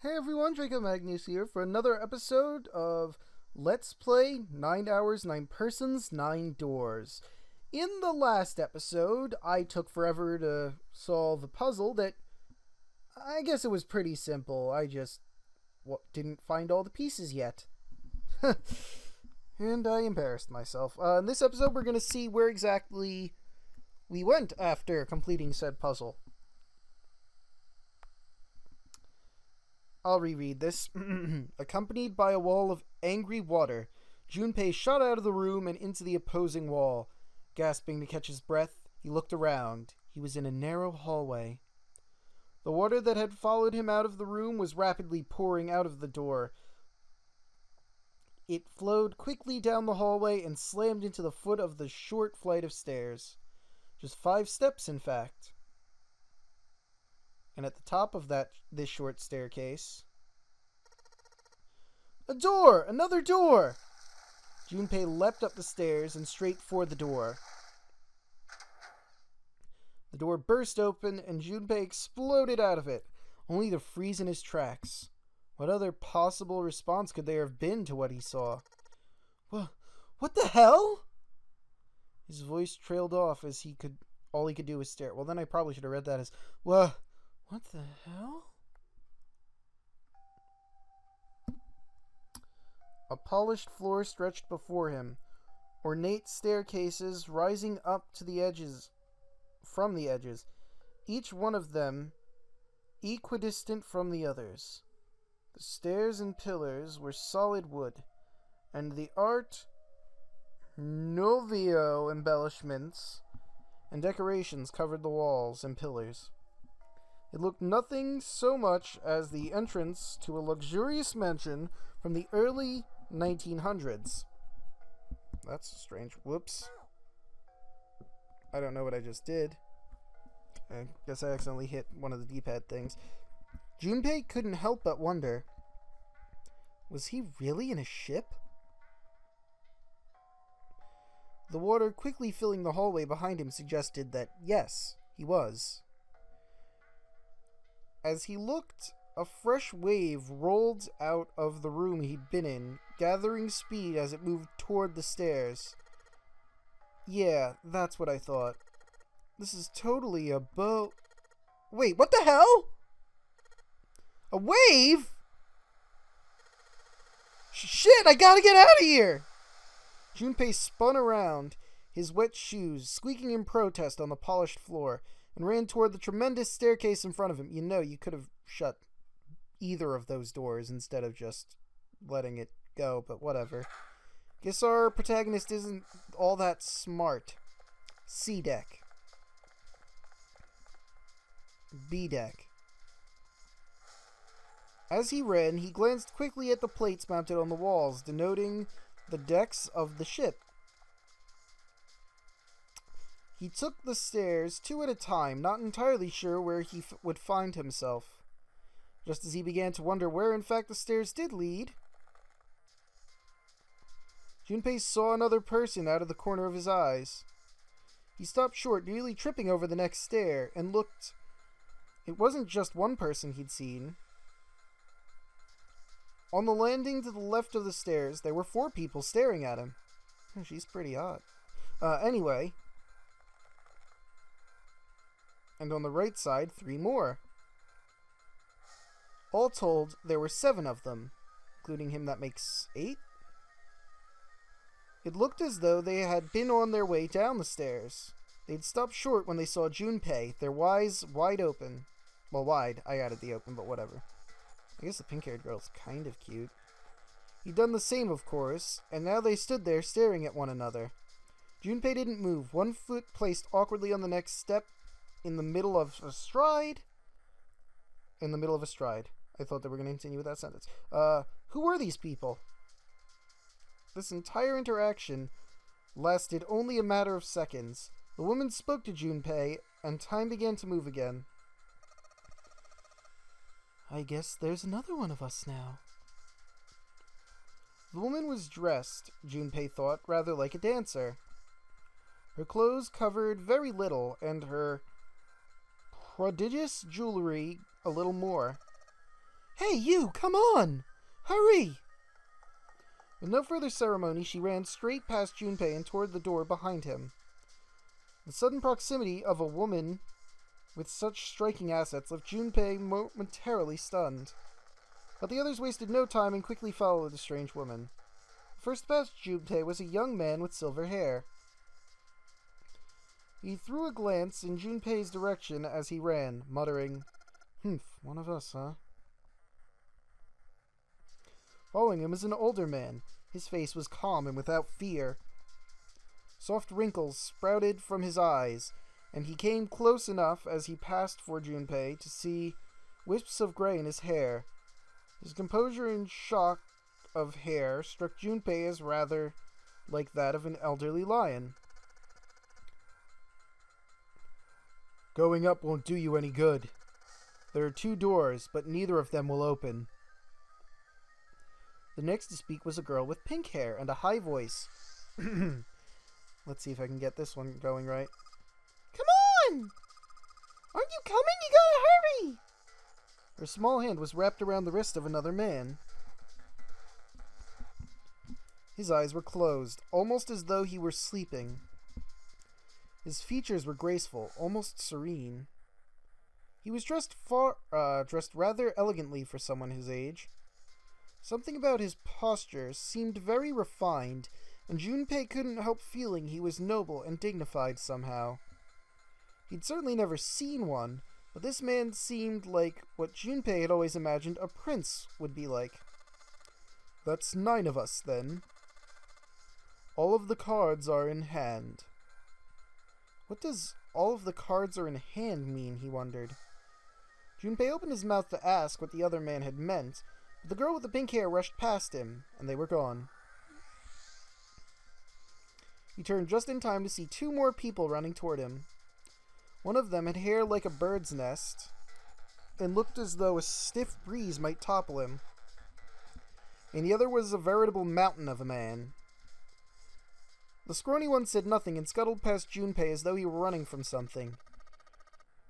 Hey everyone, Draco Magnius here for another episode of Let's Play 9 Hours, 9 Persons, 9 Doors. In the last episode, I took forever to solve a puzzle that I guess it was pretty simple. I just didn't find all the pieces yet. And I embarrassed myself. In this episode, we're going to see where exactly we went after completing said puzzle. I'll reread this. Accompanied by a wall of angry water, Junpei shot out of the room and into the opposing wall. Gasping to catch his breath, he looked around. He was in a narrow hallway. The water that had followed him out of the room was rapidly pouring out of the door. It flowed quickly down the hallway and slammed into the foot of the short flight of stairs. Just 5 steps, in fact. And at the top of this short staircase, a door! Another door! Junpei leapt up the stairs and straight for the door. The door burst open and Junpei exploded out of it, only to freeze in his tracks. What other possible response could there have been to what he saw? What the hell? His voice trailed off as all he could do was stare. Well, then I probably should have read that as, what the hell? A polished floor stretched before him, ornate staircases rising up to the edges, from the edges, each one of them equidistant from the others. The stairs and pillars were solid wood, and the Art Nouveau embellishments and decorations covered the walls and pillars. It looked nothing so much as the entrance to a luxurious mansion from the early 1900s. That's strange. Whoops. I don't know what I just did. I guess I accidentally hit one of the D-pad things. Junpei couldn't help but wonder, was he really in a ship? The water quickly filling the hallway behind him suggested that, yes, he was. As he looked, a fresh wave rolled out of the room he'd been in, gathering speed as it moved toward the stairs. Yeah, that's what I thought. This is totally a Wait, what the hell? A wave? Shit, I gotta get out of here! Junpei spun around, his wet shoes squeaking in protest on the polished floor, and ran toward the tremendous staircase in front of him. You know, you could have shut either of those doors instead of just letting it go, but whatever. Guess our protagonist isn't all that smart. C deck. B deck. As he ran, he glanced quickly at the plates mounted on the walls, denoting the decks of the ship. He took the stairs 2 at a time, not entirely sure where he would find himself. Just as he began to wonder where, in fact, the stairs did lead, Junpei saw another person out of the corner of his eyes. He stopped short, nearly tripping over the next stair, and looked. It wasn't just one person he'd seen. On the landing to the left of the stairs, there were 4 people staring at him. She's pretty hot. Anyway. And on the right side, 3 more. All told, there were 7 of them, including him. That makes 8? It looked as though they had been on their way down the stairs. They'd stopped short when they saw Junpei, their eyes wide open. Well, wide. I added the open, but whatever. I guess the pink-haired girl's kind of cute. He'd done the same, of course, and now they stood there staring at one another. Junpei didn't move, one foot placed awkwardly on the next step, in the middle of a stride. I thought they were going to continue with that sentence. Who were these people? This entire interaction lasted only a matter of seconds. The woman spoke to Junpei, and time began to move again. I guess there's another one of us now. The woman was dressed, Junpei thought, rather like a dancer. Her clothes covered very little, and her prodigious jewelry a little more. Hey, you! Come on! Hurry! With no further ceremony, she ran straight past Junpei and toward the door behind him. The sudden proximity of a woman with such striking assets left Junpei momentarily stunned. But the others wasted no time and quickly followed the strange woman. First past Junpei was a young man with silver hair. He threw a glance in Junpei's direction as he ran, muttering, "Humph, one of us, huh?" Following him was an older man. His face was calm and without fear. Soft wrinkles sprouted from his eyes, and he came close enough as he passed for Junpei to see wisps of gray in his hair. His composure and shock of hair struck Junpei as rather like that of an elderly lion. "Going up won't do you any good. There are 2 doors, but neither of them will open." The next to speak was a girl with pink hair and a high voice. Let's see if I can get this one going right. "Come on! Aren't you coming? You gotta hurry!" Her small hand was wrapped around the wrist of another man. His eyes were closed, almost as though he were sleeping. His features were graceful, almost serene. He was dressed rather elegantly for someone his age. Something about his posture seemed very refined, and Junpei couldn't help feeling he was noble and dignified somehow. He'd certainly never seen one, but this man seemed like what Junpei had always imagined a prince would be like. "That's 9 of us, then. All of the cards are in hand." What does "all of the cards are in hand" mean, he wondered. Junpei opened his mouth to ask what the other man had meant, but the girl with the pink hair rushed past him, and they were gone. He turned just in time to see 2 more people running toward him. One of them had hair like a bird's nest, and looked as though a stiff breeze might topple him. And the other was a veritable mountain of a man. The scrawny one said nothing and scuttled past Junpei as though he were running from something.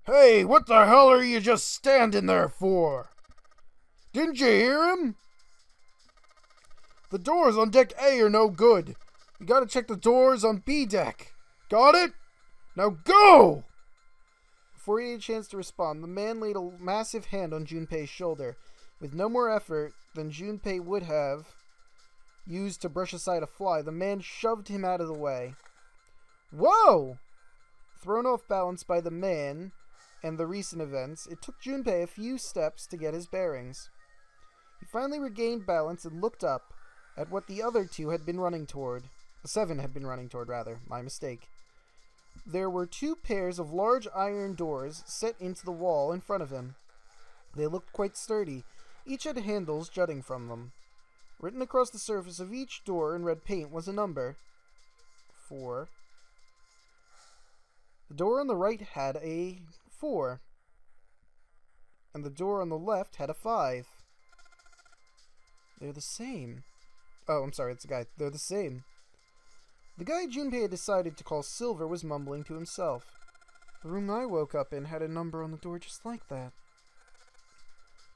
"Hey, what the hell are you just standing there for? Didn't you hear him? The doors on deck A are no good. You gotta check the doors on B deck. Got it? Now go!" Before he had a chance to respond, the man laid a massive hand on Junpei's shoulder. With no more effort than Junpei would have used to brush aside a fly, the man shoved him out of the way. Whoa! Thrown off balance by the man and the recent events, it took Junpei a few steps to get his bearings. He finally regained balance and looked up at what the other 2 had been running toward. 7 had been running toward, rather. My mistake. There were 2 pairs of large iron doors set into the wall in front of him. They looked quite sturdy. Each had handles jutting from them. Written across the surface of each door in red paint was a number. 4. The door on the right had a 4. And the door on the left had a 5. They're the same. Oh, I'm sorry, it's a guy. They're the same. The guy Junpei had decided to call Silver was mumbling to himself. The room I woke up in had a number on the door just like that.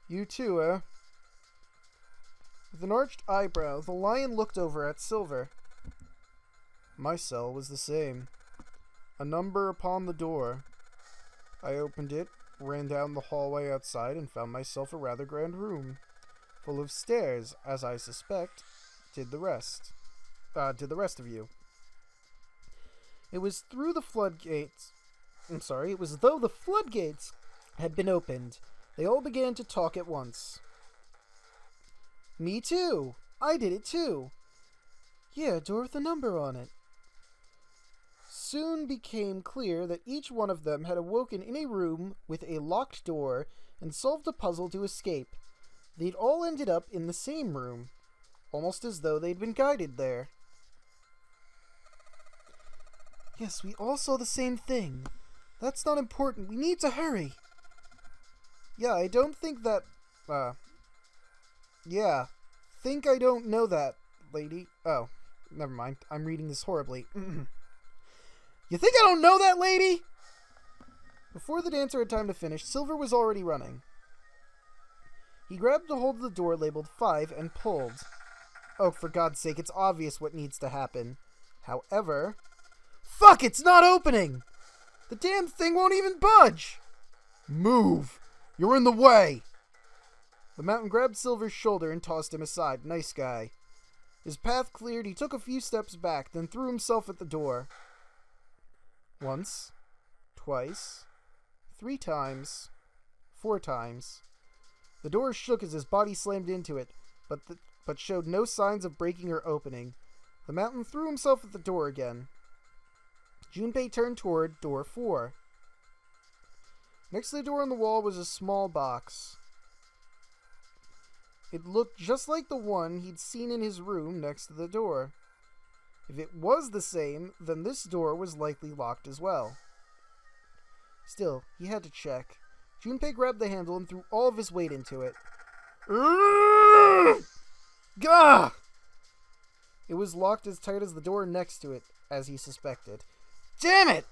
You too, eh? With an arched eyebrow, the lion looked over at Silver. My cell was the same. A number upon the door. I opened it, ran down the hallway outside, and found myself a rather grand room, full of stairs, as I suspect, did the rest of you. It was though the floodgates had been opened. They all began to talk at once. Me too! I did it too! Yeah, door with a number on it. Soon became clear that each one of them had awoken in a room with a locked door and solved a puzzle to escape. They'd all ended up in the same room, almost as though they'd been guided there. Yes, we all saw the same thing. That's not important. We need to hurry. Yeah, I don't think that... Yeah. Think I don't know that, lady. Oh, never mind. I'm reading this horribly. You think I don't know that, lady? Before the dancer had time to finish, Silver was already running. He grabbed a hold of the door labeled 5 and pulled. Oh, for God's sake, it's obvious what needs to happen. However... Fuck, it's not opening! The damn thing won't even budge! Move! You're in the way! The mountain grabbed Silver's shoulder and tossed him aside. Nice guy. His path cleared, he took a few steps back, then threw himself at the door. Once. Twice. 3 times. 4 times. The door shook as his body slammed into it, but showed no signs of breaking or opening. The mountain threw himself at the door again. Junpei turned toward door 4. Next to the door on the wall was a small box. It looked just like the one he'd seen in his room next to the door. If it was the same, then this door was likely locked as well. Still, he had to check. Junpei grabbed the handle and threw all of his weight into it. Gah! It was locked as tight as the door next to it, as he suspected. Damn it!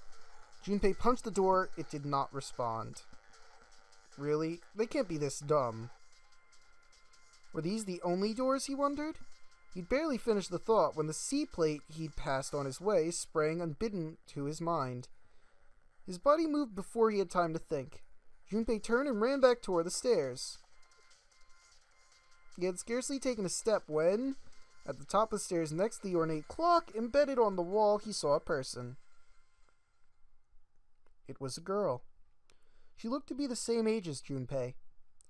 Junpei punched the door. It did not respond. Really? They can't be this dumb. Were these the only doors, he wondered? He'd barely finished the thought when the C-plate he'd passed on his way sprang unbidden to his mind. His body moved before he had time to think. Junpei turned and ran back toward the stairs. He had scarcely taken a step when, at the top of the stairs next to the ornate clock embedded on the wall, he saw a person. It was a girl. She looked to be the same age as Junpei.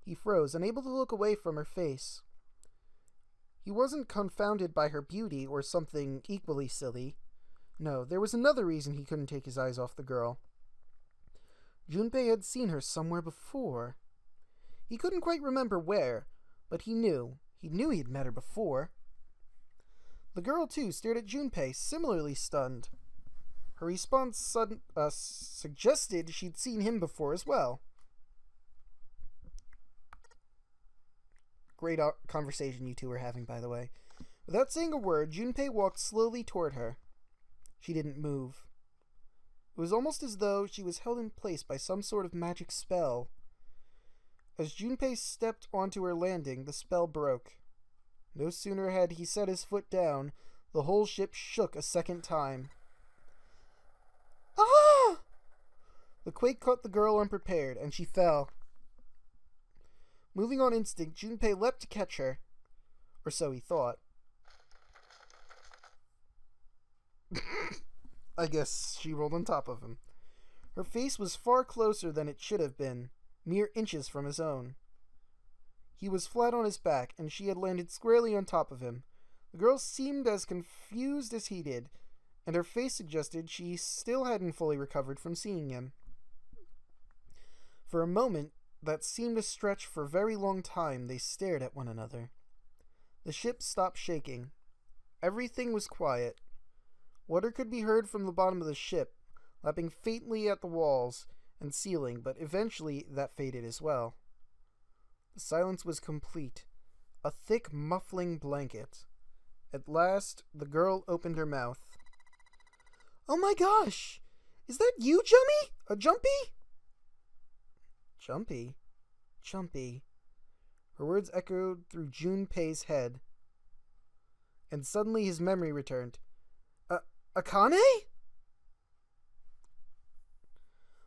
He froze, unable to look away from her face. He wasn't confounded by her beauty or something equally silly. No, there was another reason he couldn't take his eyes off the girl. Junpei had seen her somewhere before. He couldn't quite remember where, but he knew. He knew he'd met her before. The girl, too, stared at Junpei, similarly stunned. Her response suggested she'd seen him before as well. Great conversation you two were having, by the way. Without saying a word, Junpei walked slowly toward her. She didn't move. It was almost as though she was held in place by some sort of magic spell. As Junpei stepped onto her landing, the spell broke. No sooner had he set his foot down, the whole ship shook a second time. Ah! The quake caught the girl unprepared, and she fell. Moving on instinct, Junpei leapt to catch her. Or so he thought. I guess she rolled on top of him. Her face was far closer than it should have been, mere inches from his own. He was flat on his back, and she had landed squarely on top of him. The girl seemed as confused as he did, and her face suggested she still hadn't fully recovered from seeing him. For a moment, that seemed to stretch for a very long time, they stared at one another. The ship stopped shaking. Everything was quiet. Water could be heard from the bottom of the ship, lapping faintly at the walls and ceiling, but eventually that faded as well. The silence was complete, a thick, muffling blanket. At last, the girl opened her mouth. "Oh my gosh! Is that you, Jumpy? Jumpy? Jumpy. Her words echoed through Junpei's head. And suddenly his memory returned. Akane?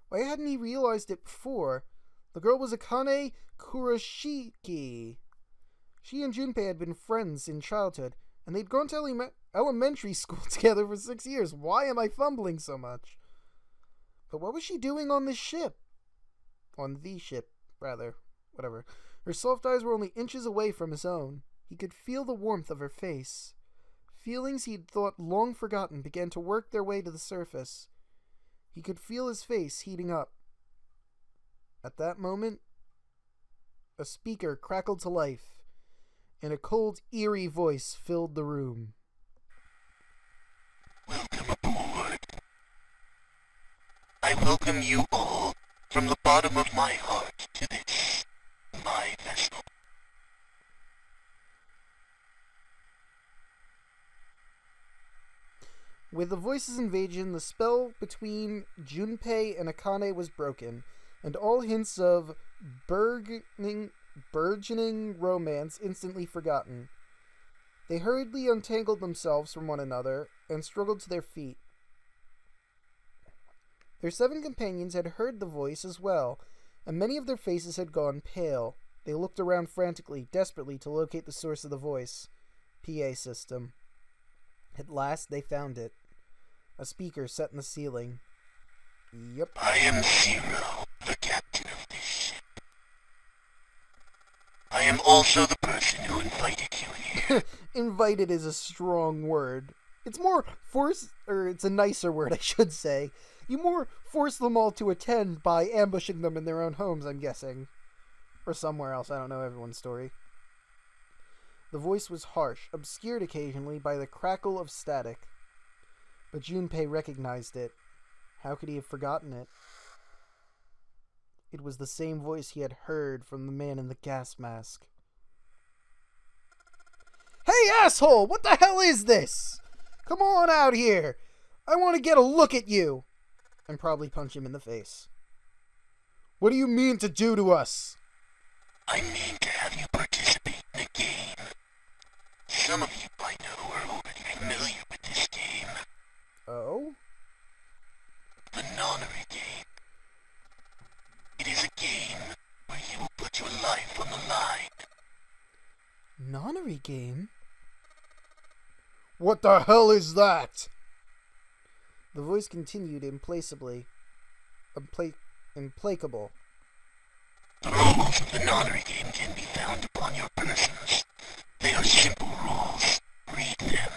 Why hadn't he realized it before? The girl was Akane Kurashiki. She and Junpei had been friends in childhood, and they'd gone to elementary school together for 6 years. Why am I fumbling so much? But what was she doing on this ship? On the ship, rather. Whatever. Her soft eyes were only inches away from his own. He could feel the warmth of her face. Feelings he'd thought long forgotten began to work their way to the surface. He could feel his face heating up. At that moment, a speaker crackled to life, and a cold, eerie voice filled the room. Welcome aboard. I welcome you all from the bottom of my heart to this, my vessel. With the voice's invasion, the spell between Junpei and Akane was broken, and all hints of burgeoning burgeoning romance instantly forgotten. They hurriedly untangled themselves from one another and struggled to their feet. Their 7 companions had heard the voice as well, and many of their faces had gone pale. They looked around frantically, desperately to locate the source of the voice. PA system. At last they found it. A speaker set in the ceiling. Yep. I am Zero, the captain of this ship. I am also the person who invited you here. Invited is a strong word. It's more it's a nicer word, I should say. You more force them all to attend by ambushing them in their own homes, I'm guessing. Or somewhere else, I don't know everyone's story. The voice was harsh, obscured occasionally by the crackle of static. But Junpei recognized it. How could he have forgotten it? It was the same voice he had heard from the man in the gas mask. Hey, asshole! What the hell is this? Come on out here! I want to get a look at you! And probably punch him in the face. What do you mean to do to us? I mean to have you participate in a game. Some of you I know are already familiar with this game. Oh? The Nonary game. It is a game where you will put your life on the line. Nonary game? What the hell is that? The voice continued implacable. The rules of the Nonary game can be found upon your persons. They are simple rules. Read them.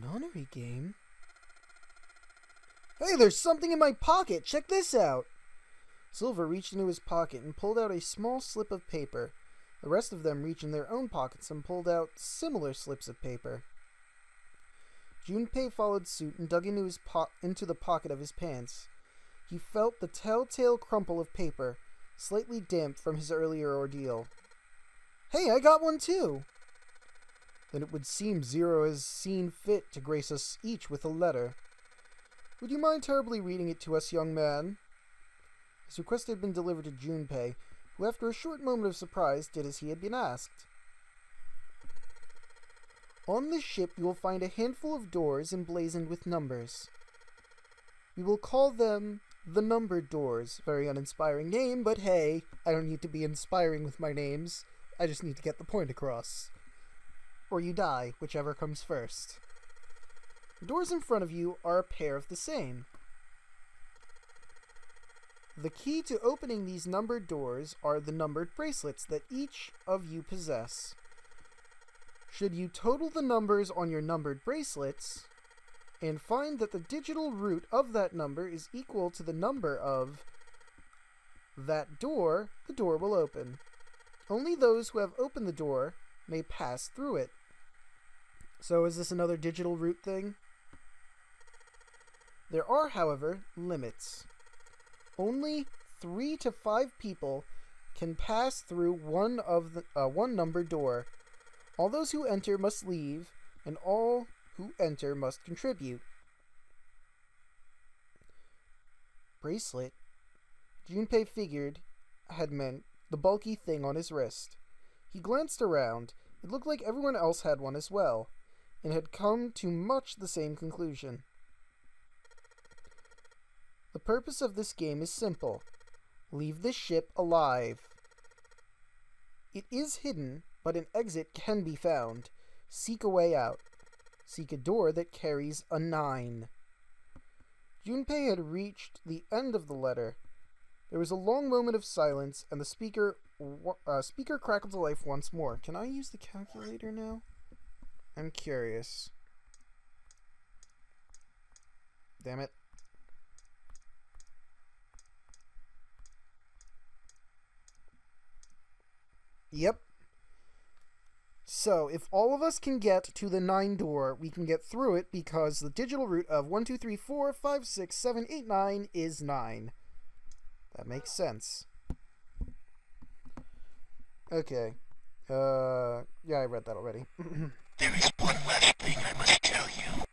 Nonary game? Hey, there's something in my pocket! Check this out! Silver reached into his pocket and pulled out a small slip of paper. The rest of them reached in their own pockets and pulled out similar slips of paper. Junpei followed suit and dug into the pocket of his pants. He felt the telltale crumple of paper, slightly damp from his earlier ordeal. Hey, I got one too! Then it would seem Zero has seen fit to grace us each with a letter. Would you mind terribly reading it to us, young man? His request had been delivered to Junpei, who after a short moment of surprise did as he had been asked. On this ship you will find a handful of doors emblazoned with numbers. We will call them the Numbered Doors. Very uninspiring name, but hey, I don't need to be inspiring with my names. I just need to get the point across. Or you die, whichever comes first. The doors in front of you are a pair of the same. The key to opening these numbered doors are the numbered bracelets that each of you possess. Should you total the numbers on your numbered bracelets and find that the digital root of that number is equal to the number of that door, the door will open. Only those who have opened the door may pass through it. So is this another digital root thing? There are, however, limits. Only 3 to 5 people can pass through one numbered door. All those who enter must leave, and all who enter must contribute. Bracelet. Junpei figured had meant the bulky thing on his wrist. He glanced around. It looked like everyone else had one as well, and had come to much the same conclusion. The purpose of this game is simple. Leave this ship alive. It is hidden, but an exit can be found. Seek a way out. Seek a door that carries a 9. Junpei had reached the end of the letter. There was a long moment of silence, and the speaker crackled to life once more. Can I use the calculator now? I'm curious. Damn it. Yep. So, if all of us can get to the 9 door, we can get through it because the digital root of 1, 2, 3, 4, 5, 6, 7, 8, 9 is 9. That makes sense. Okay. Yeah, I read that already. There is one last thing I must tell you.